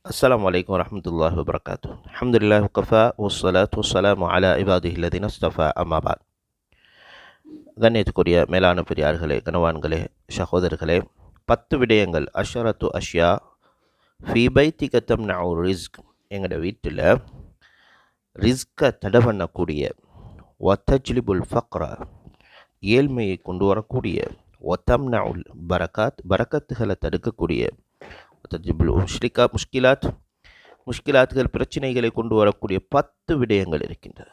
السلام عليكم ورحمة الله وبركاته. الحمد لله وكفى والصلاة والسلام على عباده الذين اصطفى أما بعد. கண்ணியத்துக்குரிய மேலான பெரியார்களே, கனவான்களே, சகோதரர்களே, 10 விடயங்கள் அஷரத்து அஷ்யா ஃபீ பைத்திக தம்னஉ ரிஸ்க், எங்களோட வீட்டில் ரிஸ்கை தடை பண்ணக்கூடிய, வத்தஜ்லிபுல் ஃபக்ர ஏழ்மையை கொண்டு வரக்கூடிய, வத்தம்னஉல் பரக்காத் பரக்கத்துகளை தடுக்கக்கூடிய, வத்தஜ்லிபுல் முஷ்கிலாத் முஷ்கிலாத்துகள் பிரச்சனைகளை கொண்டு வரக்கூடிய 10 விடயங்கள் இருக்கின்றன.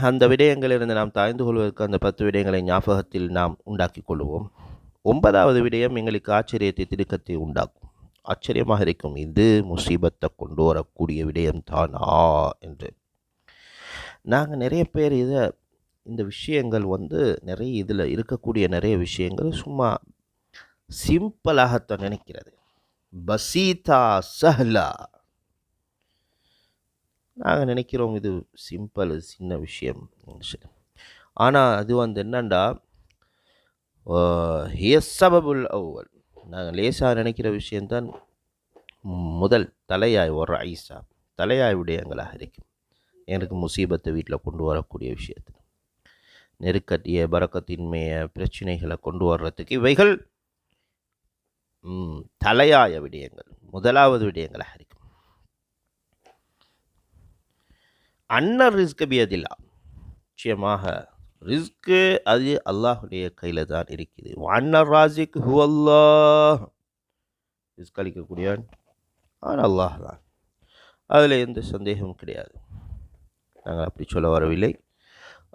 அந்த விடயங்களிலிருந்து நாம் தாய்ந்து கொள்வதற்கு அந்த 10 விடயங்களை ஞாபகத்தில் நாம் உண்டாக்கி கொள்வோம். 9வது விடயம் எங்களுக்கு ஆச்சரியத்தை திடுக்கத்தை உண்டாக்கும். ஆச்சரியமாக இருக்கும், இது முசீபத்தை கொண்டு வரக்கூடிய விடயம்தானா என்று. நாங்கள் நிறைய பேர் இந்த விஷயங்கள் நிறைய இதில் இருக்கக்கூடிய நிறைய விஷயங்கள் சும்மா சிம்பிளாகத்தான் நினைக்கிறது. பசீதா சஹ்லா நாங்கள் நினைக்கிறோம் இது சிம்பிள், சின்ன விஷயம். ஆனால் அது என்னண்டா சபபுல் அவ்வல், நாங்கள் லேசாக நினைக்கிற விஷயம்தான் முதல் தலையாய் ஒரு ஐசா தலையாய் விடயங்களாக இருக்கும். எனக்கு முசீபத்தை வீட்டில் கொண்டு வரக்கூடிய விஷயத்து, நெருக்கடிய பரக்கத்தின்மைய பிரச்சனைகளை கொண்டு வர்றதுக்கு இவைகள் தலையாய விடயங்கள், முதலாவது விடயங்களாக இருக்கும். அன்னர் ரிஸ்க் பியதில்லா, நிச்சயமாக ரிஸ்க்கு அது அல்லாஹுடைய கையில் தான் இருக்குது. அன்னர் ராசிக் ஹுவல்லாஹ், ரிஸ்க் அளிக்கக்கூடியவன் ஆனால் அல்லாஹ் தான், அதில் எந்த சந்தேகமும் கிடையாது. நாங்கள் அப்படி சொல்ல வரவில்லை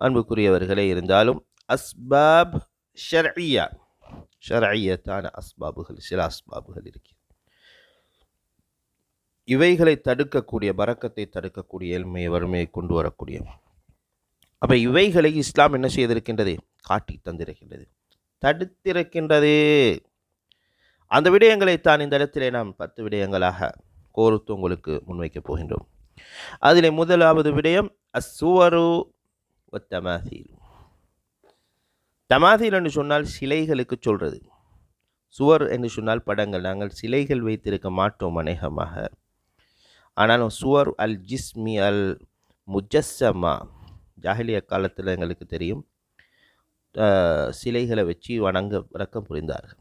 அன்புக்குரியவர்களே. இருந்தாலும் அஸ்பாப் ஷர்இய்யத்தான அஸ்பாபுகள், சில அஸ்பாபுகள் இருக்கிறது. இவைகளை தடுக்கக்கூடிய, பரக்கத்தை தடுக்கக்கூடிய, ஏழ்மையை வறுமையை கொண்டு வரக்கூடிய, அப்போ இவைகளை இஸ்லாம் என்ன செய்திருக்கின்றது? காட்டி தந்திருக்கின்றது, தடுத்திருக்கின்றது. அந்த விடயங்களைத்தான் இந்த இடத்திலே நாம் 10 விடயங்களாக கோர்த்து உங்களுக்கு முன்வைக்கப் போகின்றோம். அதிலே முதலாவது விடயம் அஸ்ஸுவரு வத்தமாசீல். தமாசீல் என்று சொன்னால் சிலைகளுக்கு சொல்றது, சுவர் என்று சொன்னால் படங்கள். நாங்கள் சிலைகள் வைத்திருக்க மாட்டோம் அநேகமாக. ஆனாலும் சுவர் அல் ஜிஸ்மி அல் முஜஸ்ஸமா, ஜாஹிலிய காலத்தில் எங்களுக்கு தெரியும், சிலைகளை வச்சு வணக்கம் புரிந்தார்கள்.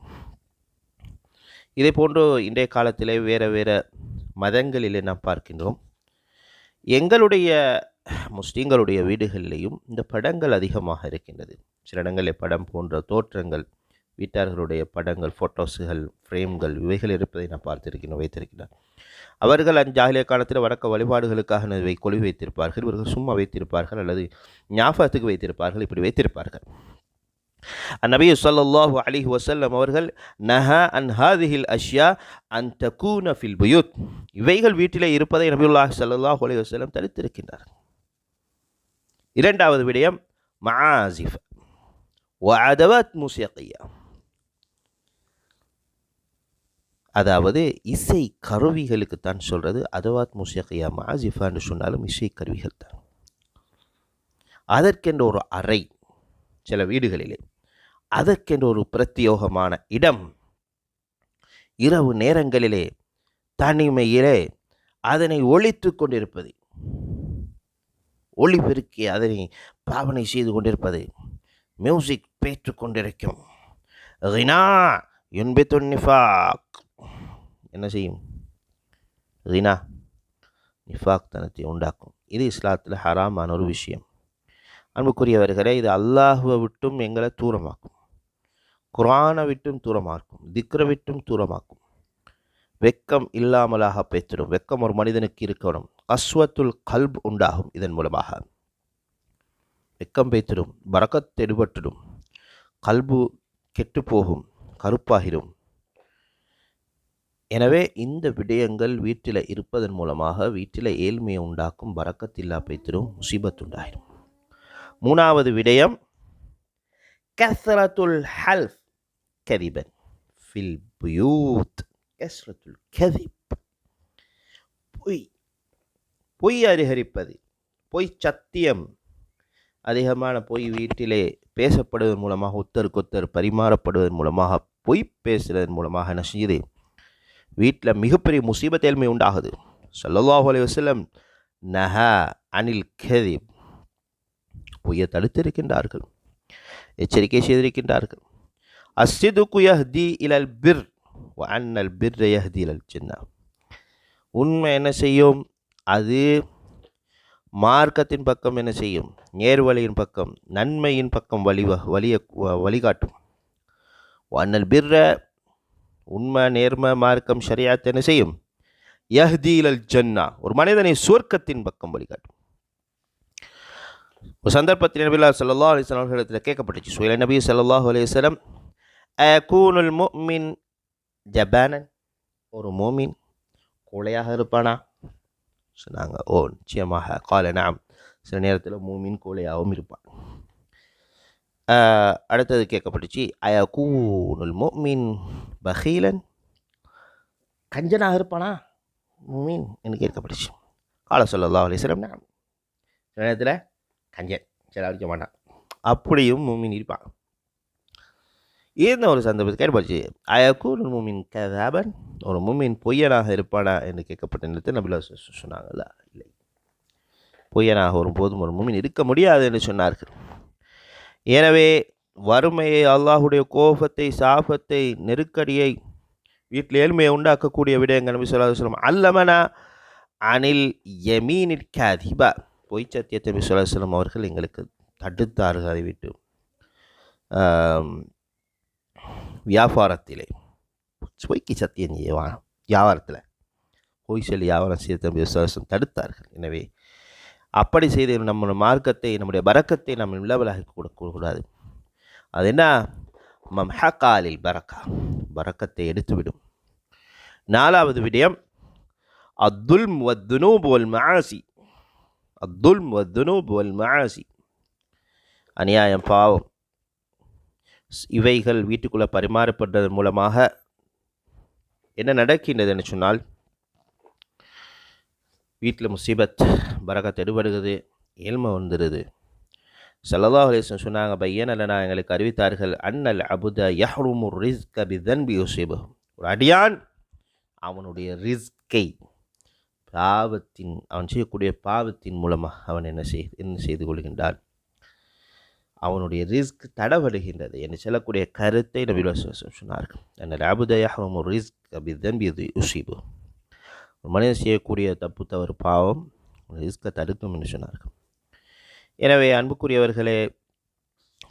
இதே போன்று இன்றைய காலத்திலே வேறு வேறு மதங்களிலே நாம் பார்க்கின்றோம். எங்களுடைய முஸ்லீம்களுடைய வீடுகளிலேயும் இந்த படங்கள் அதிகமாக இருக்கின்றது. சில இடங்களில் படம் போன்ற தோற்றங்கள், வீட்டார்களுடைய படங்கள், ஃபோட்டோஸுகள், ஃப்ரேம்கள், இவைகள் இருப்பதை நான் வைத்திருக்கிறேன். அவர்கள் ஜாஹிலிய காலத்தில் வணக்க வழிபாடுகளுக்காக கொலி வைத்திருப்பார்கள். இவர்கள் சும்மா வைத்திருப்பார்கள் அல்லது ஞாபகத்துக்கு வைத்திருப்பார்கள், இப்படி வைத்திருப்பார்கள். நபி ஸல்லல்லாஹு அலைஹி வஸல்லம் அவர்கள் நஹா அன் ஹாதிஹில் அஷ்யா அன் தகூன ஃபில் புயூத், இவைகள் வீட்டிலே இருப்பதை நபியுல்லாஹி ஸல்லல்லாஹு அலைஹி வஸல்லம் தடுத்திருக்கின்றார். இரண்டாவது விடயம் மஆசிஃப் வ அதவாத் மூசிகியா, அதாவது இசை கருவிகளுக்கு தான் சொல்றது. அதவாத் மூசிகியா, மஆசிஃபா என்று சொன்னாலும் இசை கருவிகள் தான். அதற்கென்ற ஒரு அறை சில வீடுகளிலே, அதற்கென்ற ஒரு பிரத்யோகமான இடம், இரவு நேரங்களிலே தனிமையிலே அதனை ஒழித்து கொண்டிருப்பது, ஒளிபெருக்கி அதனை பாவனை செய்து கொண்டிருப்பது, மியூசிக் பேற்று கொண்டிருக்கும். ரினா யுன்பித்து நிஃபாக், என்ன செய்யும்? ரினா நிஃபாக் தனத்தை உண்டாக்கும். இது இஸ்லாத்தில் ஹராமான ஒரு விஷயம். அன்புக்குரியவர்களே, இது அல்லாஹுவை விட்டும் எங்களை தூரமாக்கும், குர்ஆனை விட்டும் தூரமாக்கும், திக்ரை விட்டும் தூரமாக்கும். வெக்கம் இல்லாமலாக பேத்திடும். வெக்கம் ஒரு மனிதனுக்கு இருக்கணும். கஸ்வத்துல் கல்ப் உண்டாகும். இதன் மூலமாக வெக்கம் பேத்திடும், பரக்கத் எடுபட்டுடும், கல்பு கெட்டு போகும், கருப்பாகிடும். எனவே இந்த விடயங்கள் வீட்டில் இருப்பதன் மூலமாக வீட்டில் ஏழ்மையை உண்டாக்கும், பரக்கத்தில்லா பேத்திடும், முசீபத் உண்டாயிடும். மூணாவது விடயம் கஸ்ரத்துல் ஹல்ஃப் கதிபன் ஃபில் புயூத். கஸ்ரத்துல் கதிப், பொய் அதிகரிப்பது, பொய் சத்தியம், அதிகமான பொய் வீட்டிலே பேசப்படுவதன் மூலமாக, ஒத்தருக்கொத்தர் பரிமாறப்படுவதன் மூலமாக, பொய் பேசுவதன் மூலமாக என்ன செய்யுது? வீட்டில் மிகப்பெரிய முசீபத் ஏழ்மை உண்டாகுது. ஸல்லல்லாஹு அலைஹி வஸல்லம் நஹா அனில் கதிப், பொய்யை தடுத்திருக்கின்றார்கள், எச்சரிக்கை செய்திருக்கின்றார்கள். அஸ்ஸிதுகு யஹ்தி இலல் பிர் வ அன்னல் பிர்ர யஹ்தி இலல் ஜன்னah. உண்மை என்ன செய்யும்? அது மார்க்கத்தின் பக்கம் என்ன செய்யும்? நேர்வழியின் பக்கம், நன்மையின் பக்கம் வழிகாட்டும். அன்னல் பிர்ர, உண்மை, நேர்மை, மார்க்கம், ஷரியாத் என்ன செய்யும்? யஹ்தி இலல் ஜன்னா, ஒரு மனிதனை சுவர்க்கத்தின் பக்கம் வழிகாட்டும். ஒரு சந்தர்ப்பத்தில் நபி ஸல்லல்லாஹு அலைஹி வஸல்லம் அவர்களிடத்தில் கேட்கப்பட்டுச்சு, சுயல நபி ஸல்லல்லாஹு அலைஹி வஸல்லம் அகூனுல் முஃமின் ஜபானன், ஒரு மோமின் கோழையாக இருப்பானா? சொன்னாங்க, ஓ நிச்சயமாக. கால நாம், சில நேரத்தில் மூமின் கோழையாகவும் இருப்பான். அடுத்தது கேட்கப்பட்டுச்சு, அயகூனுல் முஃமின் பஹீலன், கஞ்சனாக இருப்பானா மூமின் என்று கேட்கப்பட்டுச்சு. கால ஸல்லல்லாஹு அலைஹி வஸல்லம் நாம், சில நேரத்தில் கஞ்சன், செலவழிக்க மாட்டான், அப்படியும் மூமின் இருப்பான். இந்த ஒரு சந்தர்ப்பத்தை கேட்கப்பட்டுச்சு, அயகூனுல் முஃமின் கதாபன், ஒரு மூமின் பொய்யனாக இருப்பானா என்று கேட்கப்பட்ட நேரத்தில் நபி சொன்னாங்கல்ல, இல்லை, பொய்யனாக ஒருபோதும் ஒரு மூமின் இருக்க முடியாது என்று சொன்னார்கள். எனவே வறுமையை, அல்லாஹுடைய கோபத்தை, சாபத்தை, நெருக்கடியை, வீட்டில் ஏழ்மையை உண்டாக்கக்கூடிய விடயங்கள் நபி ஸல்லல்லாஹு அலைஹி வஸல்லம் அல்லமனா அனில் யமீனில் காதிபா, பொய் சத்தியத்தை நபி ஸல்லல்லாஹு அலைஹி வஸல்லம் அவர்கள் எங்களுக்கு தடுத்தார்கள். அதை விட்டு வியாபாரத்திலே பொய்க்கு சத்தியம் வியாபாரத்தில் பொய் சொல்லி வியாபாரம் செய்த விசுவாசம் தடுத்தார்கள். எனவே அப்படி செய்து நம்ம மார்க்கத்தை, நம்முடைய பரக்கத்தை நம்ம இலவலாக கொடுக்கக்கூடாது. அது என்ன? மம்ஹகாலில் பரக்கா, பரக்கத்தை எடுத்துவிடும். 4வது விடயம் அத்துல்ம் வத்துனூப் வல் மஆசி, அத்துல்ம் வத்துனூப் வல் மஆசி, அநியாயம், பாவம், இவைகள் வீட்டுக்குள்ளே பரிமாறப்படுவதன் மூலமாக என்ன நடக்கின்றது என்று சொன்னால், வீட்டில் முசீபத், பரக்கத் எடுபடுகிறது, ஏழ்மை வந்துடுது. ஸல்லல்லாஹு அலைஹி வஸல்லம் சொன்னாங்க, பையன் அல்லனா, எங்களுக்கு அறிவித்தார்கள், அன்னல் அபுத யஹ்ருமு ரிஸ்க பிதன்பி யுஸிபஹு, ஒரு அடியான் அவனுடைய ரிஸ்கை, பாவத்தின், அவன் செய்யக்கூடிய பாவத்தின் மூலமாக அவன் என்ன செய்து கொள்கின்றான், அவனுடைய ரிஸ்க் தடபடுகின்றது என்று சொல்லக்கூடிய கருத்தை நபி சொன்னார்கள். அன்னல் அபுத யஹ்ருமு ரிஸ்க பிதன்பி யுஸிபஹு, ஒரு மனிதன் செய்யக்கூடிய தப்பு, தவறு, பாவம் ரிஸ்கை தடுக்கும் என்று சொன்னார்கள். எனவே அன்புக்குரியவர்களே,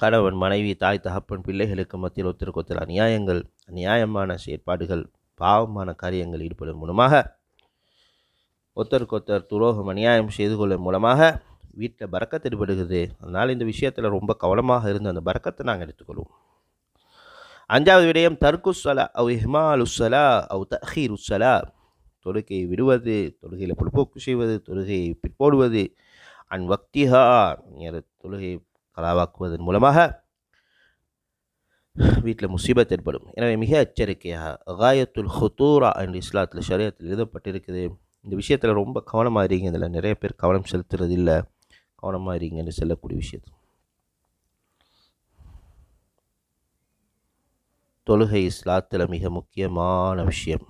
கணவன், மனைவி, தாய், தகப்பன், பிள்ளைகளுக்கு மத்தியில் ஒருத்தருக்கு அநியாயங்கள், அநியாயமான செயற்பாடுகள், பாவமான காரியங்கள் ஈடுபடும் மூலமாக, ஒருத்தருக்கொத்தர் துரோகம், அநியாயம் செய்து கொள்ளும் மூலமாக வீட்டில் பரக்கத் ஏற்படுகிறது. அதனால் இந்த விஷயத்தில் ரொம்ப கவனமாக இருந்து அந்த பரக்கத்தை நாங்கள் எடுத்துக்கொள்வோம். 5வது விடயம் தர்குஸ்ஸலா அவ் இஹ்மாலுஸ்ஸலா அவ் தஅkhீருஸ்ஸலா, தொழுகையை விடுவது, தொழுகையில் பொழுப்போக்கு செய்வது, தொழுகையை பிற்போடுவது, அன் வக்திஹா, தொழுகையை கலாவாக்குவதன் மூலமாக வீட்டில் முசீபத் ஏற்படும். எனவே மிக எச்சரிக்கையாக காயத்துல் ஹுதூரா என்று இஸ்லாத்தில், ஷரியத்தில் எழுதப்பட்டிருக்குது. இந்த விஷயத்தில் ரொம்ப கவனமாக இருங்க. இதில் நிறைய பேர் கவனம் செலுத்துறது இல்லை. கவனமாக இருங்க என்று சொல்லக்கூடிய விஷயத்து. தொழுகை இஸ்லாத்தில் மிக முக்கியமான விஷயம்.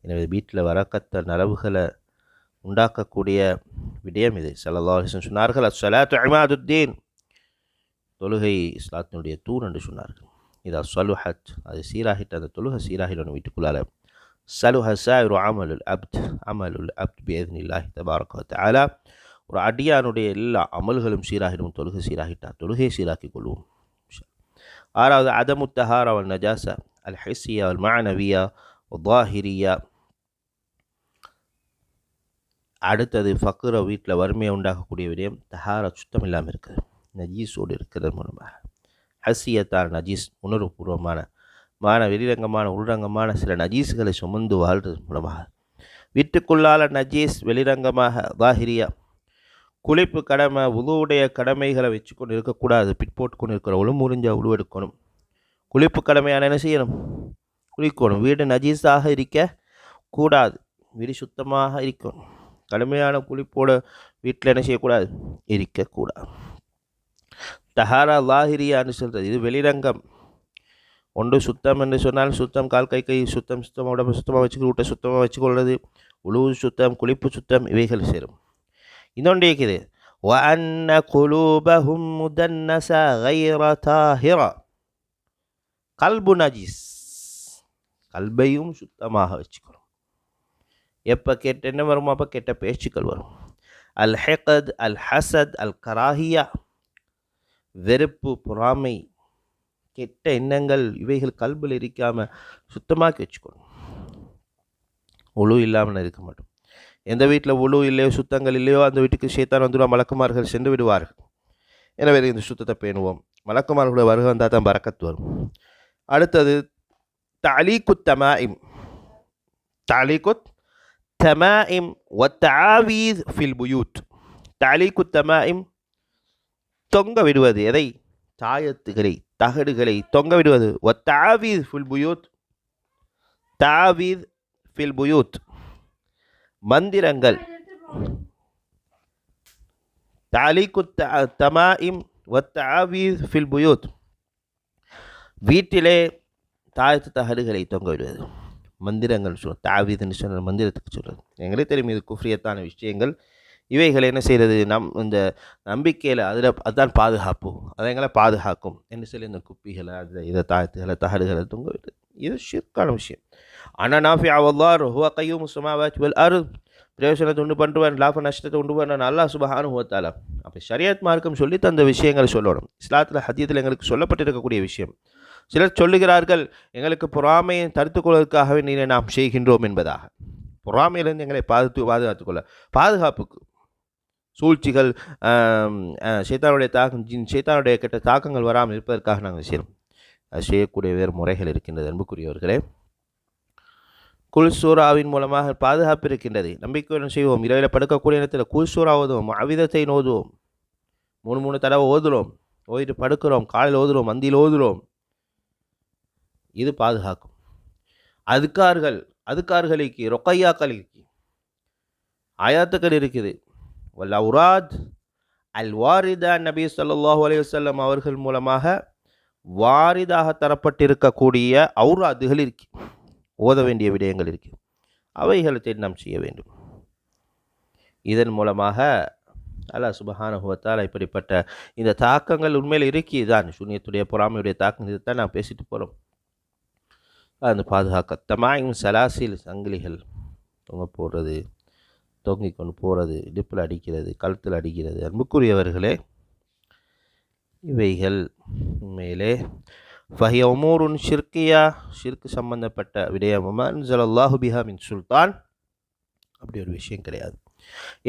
எனவே வீட்டில் வரக்கத்த நலவுகளை உண்டாக்கக்கூடிய விடயம் இது. ஸல்லல்லாஹு அலைஹி வஸல்லம் சொன்னார்கள், அஸ்ஸலாத்து இமாதுத்தீன், தொழுகை இஸ்லாத்தினுடைய தூண் என்று சொன்னார்கள். இதா ஸலுஹத், அது சீராகிட்ட, அந்த தொழுகை சீராகிடணும் வீட்டுக்குள்ளால. ஸலுஹ ஸாயிரு அமலுல் அப்த் பிஇذனில்லாஹி தபாரக வ தஆலா, ஒரு அடியானுடைய எல்லா அமல்களும் சீராகிடும் தொழுகை சீராகிட்டார். தொழுகையை சீராக்கிக் கொள்வோம். 6வது அதமு தஹாரா வல் நஜாசா அல் ஹிஸ்ஸியா வல் மஅனவியா வல் ظாஹிரியா. அடுத்தது ஃபக்ர, வீட்டில் வறுமையை உண்டாக்கக்கூடிய விடயம் தஹாரா, சுத்தம் இல்லாமல் இருக்குது, நஜீஸோடு இருக்கிறது மூலமாக. ஹசியத்தான நஜீஸ், உணர்வுபூர்வமான வெளிரங்கமான உள்ரங்கமான சில நஜீஸ்களை சுமந்து வாழ்றது மூலமாக. வீட்டுக்குள்ளால நஜீஸ், வெளிரங்கமாக ظாஹிரியா, குளிப்பு கடமை, உதுவுடைய கடமைகளை வச்சுக்கொண்டு இருக்கக்கூடாது, பிற்போட்டு கொண்டு இருக்கிற முறிஞ்சா உழுவெடுக்கணும். குளிப்பு கடமையான என்ன செய்யணும்? குளிக்கணும். வீடு நஜீஸாக இருக்க கூடாது, வீடு சுத்தமாக இருக்கணும். கடுமையான குளிப்போட வீட்டில் என்ன செய்யக்கூடாது? இருக்கக்கூடாது. தஹாரா லாஹிரியான்னு சொல்கிறது, இது வெளிரங்கம். ஒன்று சுத்தம் என்று சொன்னால் சுத்தம், கால் கை சுத்தம், உடம்பு சுத்தமாக வச்சுக்கொள்ள, வீட்டை சுத்தமாக வச்சுக்கொள்வது, உழுவு சுத்தம், குளிப்பு சுத்தம், இவைகள் சேரும். இன்னொன்று இருக்குது, وَأَنَّ قُلُوبَهُمْ مُدَنَّسَةٌ غَيْرَ طَاهِرَةٍ. கல்பு நஜீஸ், கல்பையும் சுத்தமாக வச்சுக்கணும். எப்போ கெட்ட என்ன வருமோ அப்போ கெட்ட பேச்சுக்கள் வரும். அல் ஹெகத், அல் ஹசத், அல் கராஹியா, வெறுப்பு, பொறாமை, கெட்ட எண்ணங்கள், இவைகள் கல்பில் இருக்காமல் சுத்தமாக்கி வச்சுக்கணும். உழு இல்லாமல் இருக்க மாட்டோம். எந்த வீட்டில் உழு இல்லையோ, சுத்தங்கள் இல்லையோ, அந்த வீட்டுக்கு ஷைத்தான் வந்துடுவா, மலக்குமார்கள் சென்று விடுவார்கள். எனவே இந்த சுத்தத்தை பேணுவோம். மலக்குமார்களுடைய வருகை வந்தால் தான் பரக்கத்து வரும். அடுத்தது தலீகுத் தமாயிம். தலீகுத் தமாயிம் வத்தஆவீஸ் ஃபில் புயூத். தலீகுத் தமாயிம், தொங்க விடுவது. எதை? தாயத்துகளை, தகடுகளை தொங்க விடுவது. வத்தஆவீஸ் ஃபில் புயூத். தாவீஸ் ஃபில் புயூத், மந்திரங்கள். தலீகுத் தமாயிம் வத்தஆவீஸ் ஃபில் புயூத், வீட்டிலே தாயத்து தகடுகளை தொங்க விடுவது. மந்திரங்கள் சொல்லுவோம். தாவீதுன்னு சொன்ன மந்திரத்துக்கு சொல்கிறது. எங்களுக்கு தெரியும் இது குஃப்ரியத்தான விஷயங்கள். இவைகளை என்ன செய்கிறது? இந்த நம்பிக்கையில் அதுதான் பாதுகாப்பு, அதை எங்களை பாதுகாக்கும் என்று சொல்லி இந்த குப்பிகளை, இதை தாயத்துகளை, தகடுகளை தொங்க விடுது. இது ஷிர்கான விஷயம். ஆனால் நாஃபி அல்லாஹ் ஹுவ கய்யூமு ஸமாவாத்தி வல் அர்த், பிரயோசனத்தை உண்டு பண்ணுவான், லாப நஷ்டத்தை உண்டு பண்ணான் அல்லாஹ் சுப்ஹானஹு வ தஆலா. அப்போ ஷரியத் மார்க்கம் சொல்லி தந்த விஷயங்களை சொல்லணும். இஸ்லாத்தில் ஹதீத்தில் எங்களுக்கு சொல்லப்பட்டிருக்கக்கூடிய விஷயம். சிலர் சொல்லுகிறார்கள், எங்களுக்கு பொறாமையை தடுத்துக் கொள்வதற்காகவே நீரை நாம் செய்கின்றோம் என்பதாக. பொறாமையிலிருந்து எங்களை பாதுகாத்துக்கொள்ள, பாதுகாப்புக்கு, சூழ்ச்சிகள், ஷைத்தானுடைய தாக்கம், ஷைத்தானுடைய கெட்ட தாக்கங்கள் வராமல் இருப்பதற்காக நாங்கள் செய்யணும். அது செய்யக்கூடிய வேறு முறைகள் இருக்கின்றது. அன்புக்குரியவர்களே, குல் சூராவின் மூலமாக பாதுகாப்பு இருக்கின்றது. நம்பிக்கையுடன் செய்வோம். இரவில் படுக்கக்கூடிய நேரத்தில் குல் சூரா ஓதுவோம், அவிதத்தை ஓதுவோம், 3 தடவை ஓதுகிறோம், ஓதிட்டு படுக்கிறோம், காலையில் ஓதுகிறோம், மந்தியில் ஓதுகிறோம். இது பாதுகாக்கும். அதுக்கார்களுக்கு, ரொக்கையாக்களுக்கு ஆயாத்துக்கள் இருக்குது. வல் அவுராத் அல் வாரிதா, நபி ஸல்லல்லாஹு அலைஹி வஸல்லம் அவர்கள் மூலமாக வாரிதாக தரப்பட்டிருக்கக்கூடிய அவுராதுகள் இருக்கு, ஓத வேண்டிய விடயங்கள் இருக்கு. அவைகளை தேடி நாம் செய்ய வேண்டும். இதன் மூலமாக அல்லாஹ் சுப்ஹானஹு வ தஆலா இப்படிப்பட்ட இந்த தாக்கங்கள் உண்மையில் இருக்குதான். சூனியத்துடைய, பொறாமையுடைய தாக்கம், இதைத்தான் நான் பேசிட்டு போகிறோம். அந்த பாதுகாக்க தமாயிம் சலாசில், சங்கிலிகள் தொங்க போடுறது, தொங்கி கொண்டு போகிறது, இடுப்பில் அடிக்கிறது, கழுத்தில் அடிக்கிறது. அன்புக்குரியவர்களே, இவைகள் உண்மையிலே ஃபஹிய உமூருன் ஷிர்கியா, ஷிர்க்கு சம்பந்தப்பட்ட விடயம். அன்ஸலல்லாஹு பிஹா மின் சுல்தான், அப்படி ஒரு விஷயம் கிடையாது.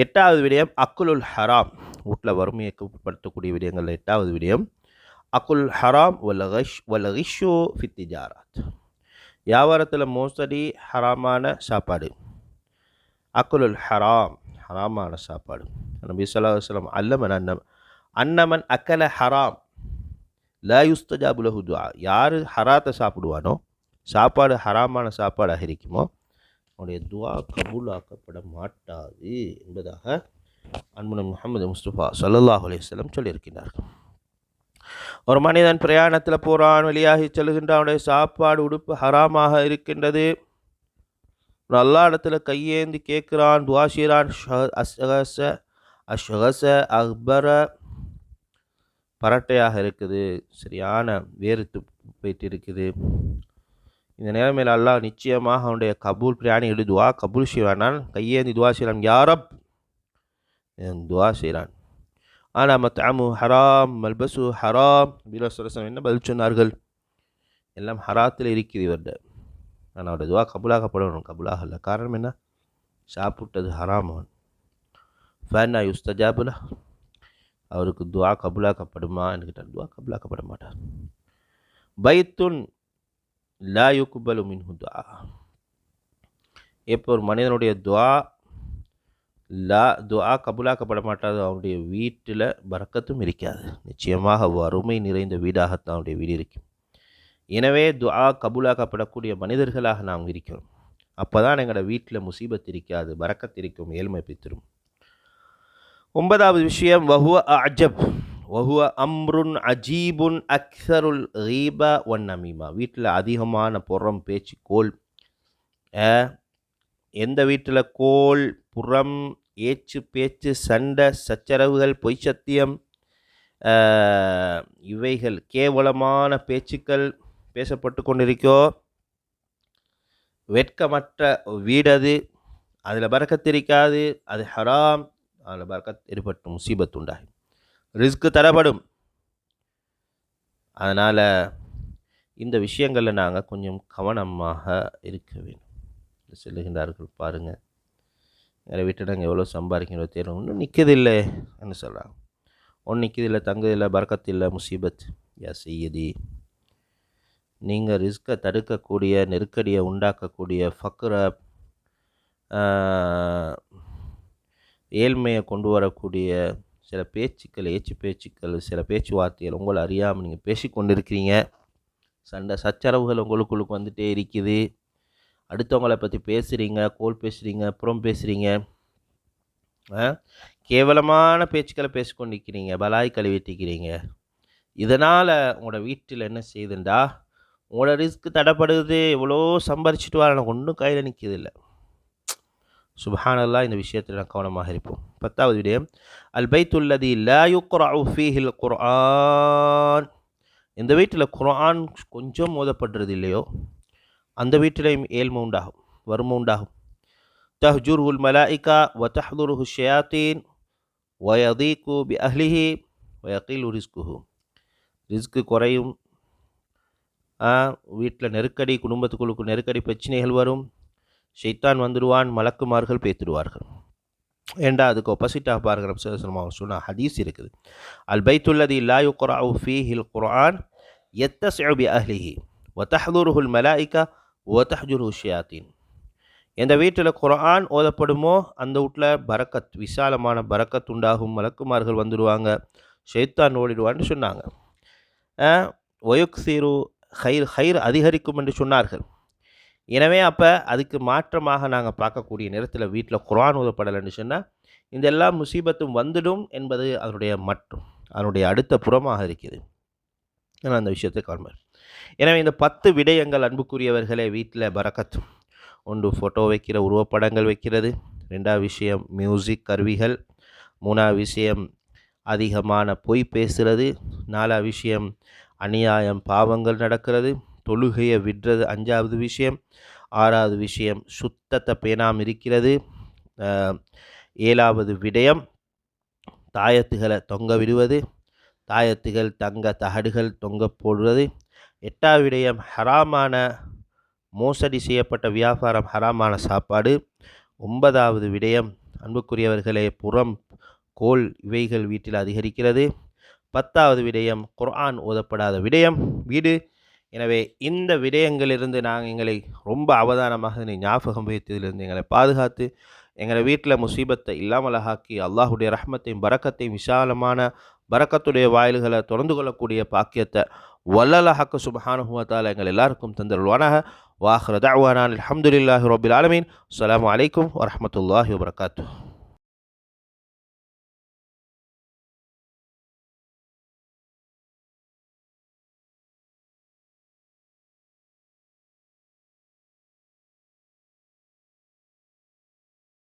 8வது விடயம் அக்குலுல் ஹராம், வீட்டில் வறுமையை படுத்தக்கூடிய விடயங்கள். 8வது விடயம் அக்குல் ஹராம் வல் கிஷ்ஷு ஃபித் திஜாராத், வியாபாரத்தில் மோசடி, ஹராமான சாப்பாடு. அக்குலுல் ஹராம், ஹராமான சாப்பாடு. நபி ஸல்லல்லாஹு அலைஹி வஸல்லம் அல்லமன் அன்னமன் அக்கல ஹராம் லா யுஸ்தஜாபு லஹு துஆ, யார் ஹராத்தை சாப்பிடுவானோ, சாப்பாடு ஹராமான சாப்பாடாக இருக்குமோ, அவனுடைய துஆ கபூலாக்கப்பட மாட்டாது என்பதாக அன்புன முஹம்மது முஸ்தபா ஸல்லல்லாஹு அலைஹி வஸல்லம் சொல்லியிருக்கிறார். ஒரு மனிதன் பிரயாணத்தில் போகிறான், வெளியாகி செல்கின்ற, அவனுடைய சாப்பாடு, உடுப்பு ஹராமாக இருக்கின்றது. அல்லா இடத்துல கையேந்தி கேட்குறான், துஆ செய்கிறான். அஷ்கஸ அக்பர, பரட்டையாக இருக்குது, சரியான வேறுத்து போயிட்டு இருக்குது. இந்த நிலைமையில் அல்லாஹ் நிச்சயமாக அவனுடைய கபூல் பிரயாணி துஆ கபூல் செய்வான். கையேந்தி துஆ செய்கிறான், யா ரப், துஆ செய்கிறான். ஆனால் மத்அமு ஹராம் மல்பசு ஹராம், என்ன பதில் சொன்னார்கள்? எல்லாம் ஹராத்தில் இருக்குது இவர்கிட்ட, ஆனால் அவருடைய துஆ கபூலாகப்படணும். கபூலாக இல்லை. காரணம் என்ன? சாப்பிட்டது ஹராம். அவன் ஃபன்னா யுஸ்தஜாபுல, அவருக்கு துஆ கபூலாக்கப்படுமா என்கிட்டார். துஆ கபூலாக்கப்பட மாட்டார். பைத்துன் லா யுக்பலு மின்ஹு துஆ, எப்போ ஒரு மனிதனுடைய துஆ கபூலாக்கப்பட மாட்டாது, அவனுடைய வீட்டில் பரக்கத்தும் இருக்காது. நிச்சயமாக வறுமை நிறைந்த வீடாகத்தான் அவனுடைய வீடு இருக்கும். எனவே துஆ கபூலாக்கப்படக்கூடிய மனிதர்களாக நாம் இருக்கிறோம். அப்போ தான் எங்களோட வீட்டில் முசீபத் இருக்காது, பரக்கத் இருக்கும், ஏழ்மை பித்திரும். 9வது விஷயம் வஹுவ அஜப், வஹுவ அம்ருன் அஜீபுன் அக்ஸருல் ரீபா ஒன் நமீமா. வீட்டில் அதிகமான புறம் பேச்சு கோல். எந்த வீட்டில் கோல் புறம் ஏச்சு பேச்சு சண்டை சச்சரவுகள் பொய் சத்தியம் இவைகள் கேவலமான பேச்சுக்கள் பேசப்பட்டு கொண்டிருக்கோ, வெட்கமற்ற வீடது, அதில் பரக்கத்திருக்காது, அது ஹராம், அதில் பரக்கத் ஏற்பட்டு முசீபத் உண்டாகும், ரிஸ்க்கு தரப்படும். அதனால் இந்த விஷயங்களில் நாங்கள் கொஞ்சம் கவனமாக இருக்க வேண்டும். சொல்லுகின்றார்கள், பாருங்கள், வேறு வீட்டை நாங்கள் எவ்வளோ சம்பாதிக்கிறோம் தேர்வு ஒன்றும் நிற்கதில்லை என்று சொல்கிறாங்க. ஒன்று நிற்கதில்லை, தங்குதில்லை, பரக்கத்தில்லை, முசீபத். யா செய்யதி, நீங்கள் ரிஸ்கை தடுக்கக்கூடிய, நெருக்கடியை உண்டாக்கக்கூடிய, ஃபக்ரை ஏழ்மையை கொண்டு வரக்கூடிய சில பேச்சுக்கள், ஏச்சு பேச்சுக்கள், சில பேச்சுவார்த்தைகள் உங்களை அறியாமல் நீங்கள் பேசி கொண்டிருக்கிறீங்க. சண்டை சச்சரவுகள் உங்களுக்குள்ளுக்கு வந்துகிட்டே இருக்குது. அடுத்தவங்களை பற்றி பேசுகிறீங்க, கோல் பேசுகிறீங்க, புறம் பேசுகிறீங்க, கேவலமான பேச்சுக்களை பேசிக்கொண்டிருக்கிறீங்க, பலாய் கழுவிட்டிக்கிறீங்க. இதனால் உங்களோட வீட்டில் என்ன செய்யுதுண்டா, உங்களோட ரிஸ்க் தடைப்படுது. எவ்வளோ சம்பாரிச்சிட்டு வர, எனக்கு ஒன்றும் கையில் நிற்கிறதில்லை. சுப்ஹானல்லாஹ், இந்த விஷயத்தில் நான் கவனமாக இருப்போம். 10வது விடயம், அல் பைத்துல்லதி லா யுக்ரஉ ஃபீஹில் குர்ஆன். இந்த வீட்டில் குர்ஆன் கொஞ்சம் ஓதப்படுறது இல்லையோ, அந்த வீட்டிலையும் ஏழ்மை உண்டாகும், வறுமை உண்டாகும். தஹ்ஜுருல் மலாயிகா வ தஹ்துருஹு ஷயாத்தீன் வ யதீகு பி அஹ்லிஹி வ யகீலு ரிஸ்குஹு. ரிஸ்க்கு குறையும், வீட்டில் நெருக்கடி, குடும்பத்துக்குள்ளுக்கு நெருக்கடி பிரச்சனைகள் வரும், ஷைத்தான் வந்துடுவான், மலக்குமார்கள் பேத்துடுவார்கள். ஏண்டா அதுக்கு ஒப்போசிட்டாக பாருங்கள், சொன்ன ஹதீஸ் இருக்குது. அல் பைத்துல்லதி லா யுக்ரஉ ஃபீஹில் குர்ஆன் யத்தஸிஉ பி அஹ்லிஹி வ தஹ்துருஹுல் மலாயிகா வ தஹ்ஜுருஹு ஷயாத்தீன். எந்த வீட்டில் குர்ஆன் ஓதப்படுமோ அந்த வீட்டில் பரக்கத், விசாலமான பரக்கத் உண்டாகும், மலக்குமார்கள் வந்துடுவாங்க, ஷைத்தான் ஓடிடுவான்னு சொன்னாங்க. ஒயுக்சிரு ஹைர் அதிகரிக்கும் என்று சொன்னார்கள். எனவே அப்போ அதுக்கு மாற்றமாக நாங்கள் பார்க்கக்கூடிய நேரத்தில் வீட்டில் குர்ஆன் ஓதப்படலைன்னு சொன்னால் இந்த எல்லா முசீபத்தும் வந்துடும் என்பது அதனுடைய அடுத்த புறமாக இருக்குது. நான் அந்த விஷயத்தை காண்பேன். எனவே இந்த 10 விடயங்கள் அன்புக்குரியவர்களே வீட்டில் பரக்கத். ஒன்று, ஃபோட்டோ வைக்கிற, உருவப்படங்கள் வைக்கிறது. 2வது விஷயம் மியூசிக் கருவிகள். 3வது விஷயம் அதிகமான பொய் பேசுகிறது. 4வது விஷயம் அநியாயம் பாவங்கள் நடக்கிறது, தொழுகையை விடுறது. 5வது விஷயம். 6வது விஷயம் சுத்தத்தை பேணாமல் இருக்கிறது. 7வது விடயம் தாயத்துகளை தொங்க விடுவது, தாயத்துகள் தங்க தகடுகள் தொங்க போடுவது. 8வது விடயம் ஹராமான மோசடி செய்யப்பட்ட வியாபாரம், ஹராமான சாப்பாடு. 9வது விடயம் அன்புக்குரியவர்களே புறம் கோல் இவைகள் வீட்டில் அதிகரிக்கிறது. 10வது விடயம் குர்ஆன் ஓதப்படாத வீடு. எனவே இந்த விடயங்களிலிருந்து நாங்கள் எங்களை ரொம்ப அவதானமாக ஞாபகம் வைத்ததிலிருந்து எங்களை பாதுகாத்து எங்களை வீட்டில் முசீபத்தை இல்லாமலாக்கி அல்லாஹுடைய ரஹ்மத்தையும் பரக்கத்தையும் விசாலமான பரக்கத்துடைய வாயில்களை திறந்து கொள்ளக்கூடிய பாக்கியத்தை வல்லல்லாஹ் சுப்ஹானஹு வ தஆலா எங்கள் எல்லாருக்கும் தந்தருள்வானாக. வாஹிரு தஅவானா அல்ஹம்துலில்லாஹி ரப்பில் ஆலமீன். அஸ்ஸலாமு அலைக்கும் வரஹ்மத்துல்லாஹி வபரகாத்துஹு.